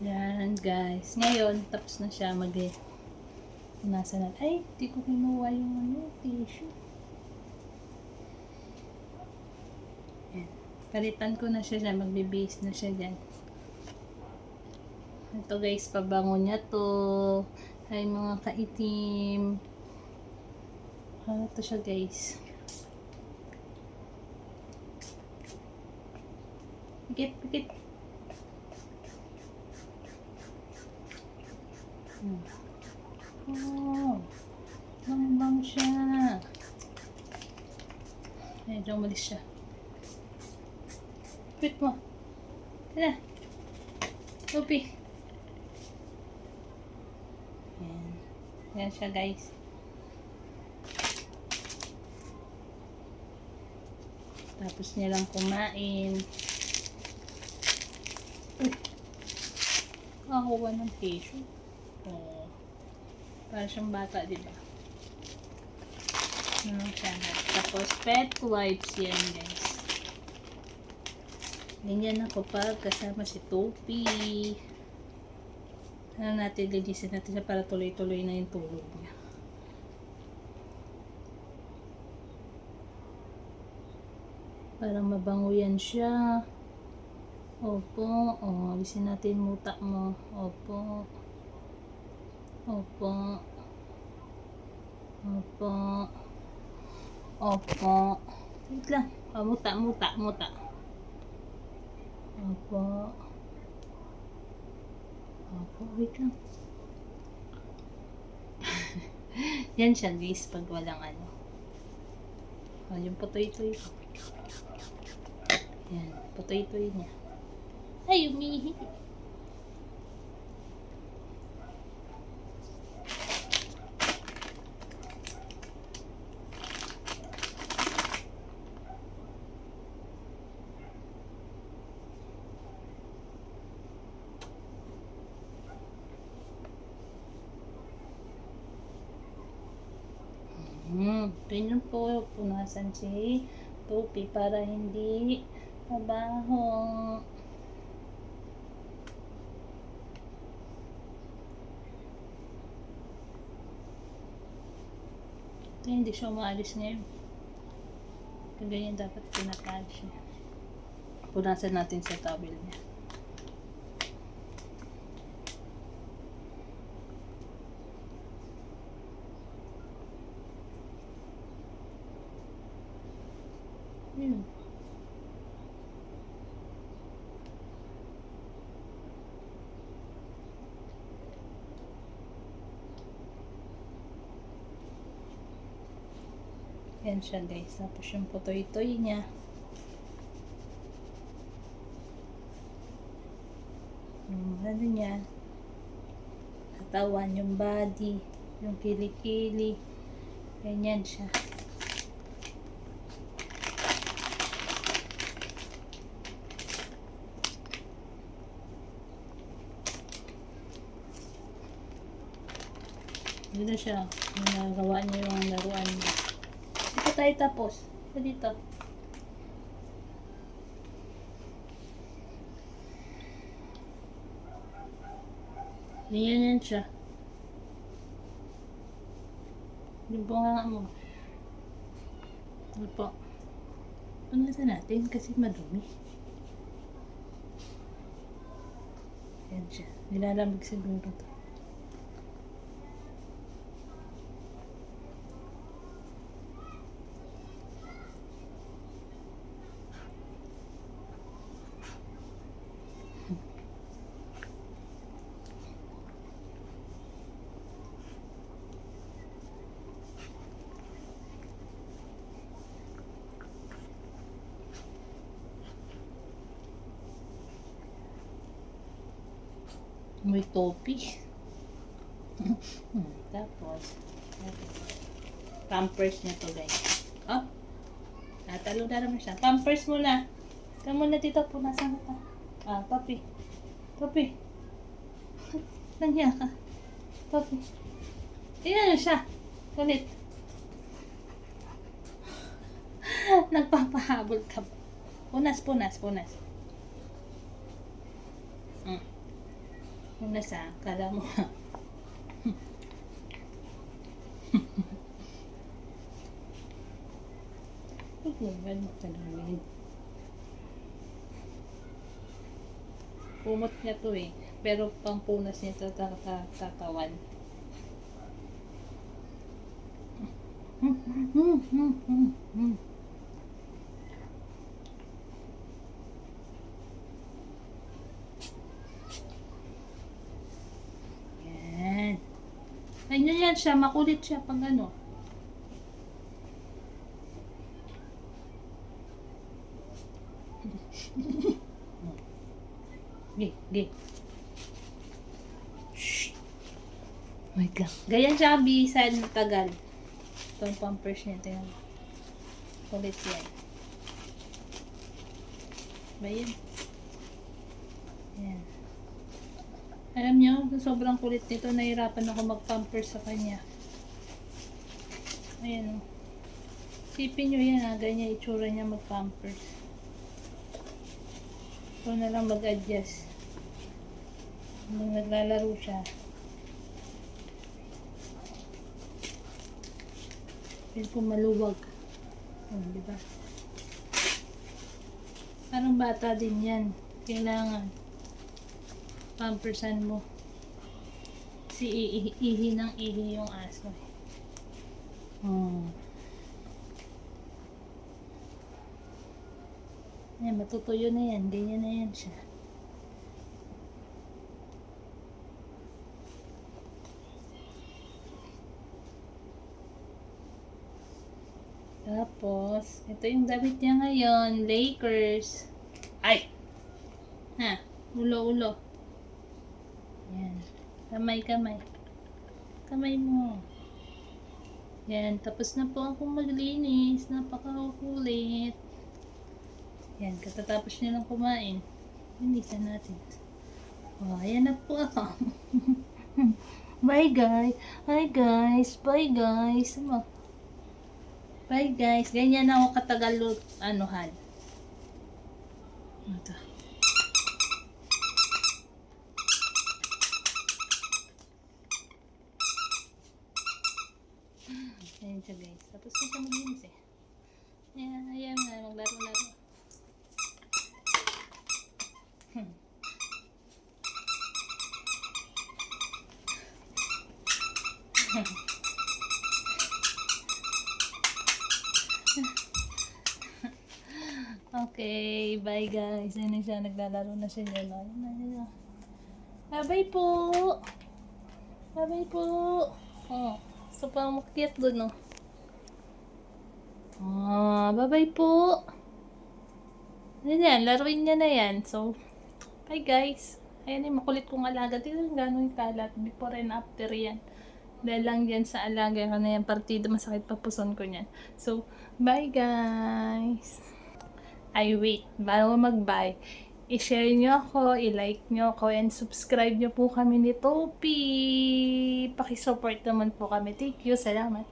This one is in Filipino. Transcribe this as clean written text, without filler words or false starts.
Yan, guys. Ngayon, tapos na siya nasa na. Ay, di ko kinuha yung tissue. Yan. Palitan ko na siya dyan. Magbe-base na siya dyan. Ito guys, pabango niya to. Ay, mga kaitim. Ano to siya guys? Pikit. Oh, bang siya. Ay, diyan umalis siya. Quit mo. Tara. Lupi. Yan. Yan siya guys. Tapos niya lang kumain. Nakakuha ng tissue. Oh. Para siyang bata, diba? Siya. Tapos, pet wipes yan, guys. Ganyan ako pag kasama si Topi. Linisin natin siya para tuloy-tuloy na yung tulog niya. Para mabango yan siya. Opo. O, alisin natin muta mo. Opo. Wait lang. O, muta. Opo, wait lang. Yan siya, guys, pag walang ano. O, yung putoy-toy. Yan, putoy-toy niya. Ay, umihi. Ganyan po, punasan si Topi para hindi mabaho. Ito, hindi siya umaalis ngayon. Ganyan dapat pinakaal siya. Punasan natin sa towel niya. Yun. Yan siya guys. Tapos yung putoy-toy niya. Yung ano niya. Katawan, yung body. Yung kilikili. Ganyan siya. Dito siya. Nagawa niya yung laruan niya. Dito tayo tapos. Dito. Ganyan siya. Yung bunga mo. Ano po? Punasan natin kasi madumi. Yan siya. Nilalamig siguro to. May topi. Tapos, pampers niya to guys. Oh, natalo na naman siya. Pampers muna. Ikaw muna dito, punasan ka. Ah, topi. Nandiyan ka. Topi. Tingnan nyo siya. Ulit. Nagpapahabol ka. Punas. Yung nasa, kala mo. Huwag mo tanongin. Kumot niya to eh. Pero pampunas niya ito tatawan. Yan. Ganyan yan siya. Makulit siya pag ano. Gi. Shh. Oh my God. Ganyan siya kabisan matagal. Itong pampers niya. Tingnan. Kulit yan. Ba yan? Yan. Alam niyo, sobrang kulit nito. Nahirapan ako mag-pampers sa kanya. Ayan o. Sipin nyo yan ha. Ganyan itsura niya mag-pampers. Ito na lang mag-adjust. Nung naglalaro siya. Feel ko maluwag. Diba? Parang bata din yan. Kailangan pampersan mo. Si ihi ng ihi yung aso. Yan, matutuyo na yan. Ganyan na yan siya. Tapos, ito yung damit niya ngayon. Lakers. Ay! Ha? Ulo. Yan. Kamay. Kamay mo. Yan. Tapos na po akong maglinis. Napakakulit. Yan. Katatapos niya lang kumain. Linisan natin. Oh, ayan na po ako. Bye guys. Bye guys. Bye guys. Ganyan ako katagal anuhan. Ito. Ayan siya guys. Tapos na siya maglinis eh. Ayan na. Maglaro-laro. Okay, bye guys. Ayun na siya, naglalaro na siya. Bye-bye po. Bye-bye po. Oh, so pa makiat doon, no? Bye-bye po. Ano yan, laruin niya na yan. So, bye guys. Ayan yung makulit kong alaga. Tignan gano'ng kalat. Before and after yan. Dahil lang yan sa alaga ko na yan. Partido, masakit pa puson ko yan. So, bye guys. Ay, wait. Bago mag-bye, i-share nyo ako, i-like nyo ako, and subscribe nyo po kami ni Topi. Pakisupport naman po kami. Thank you. Salamat.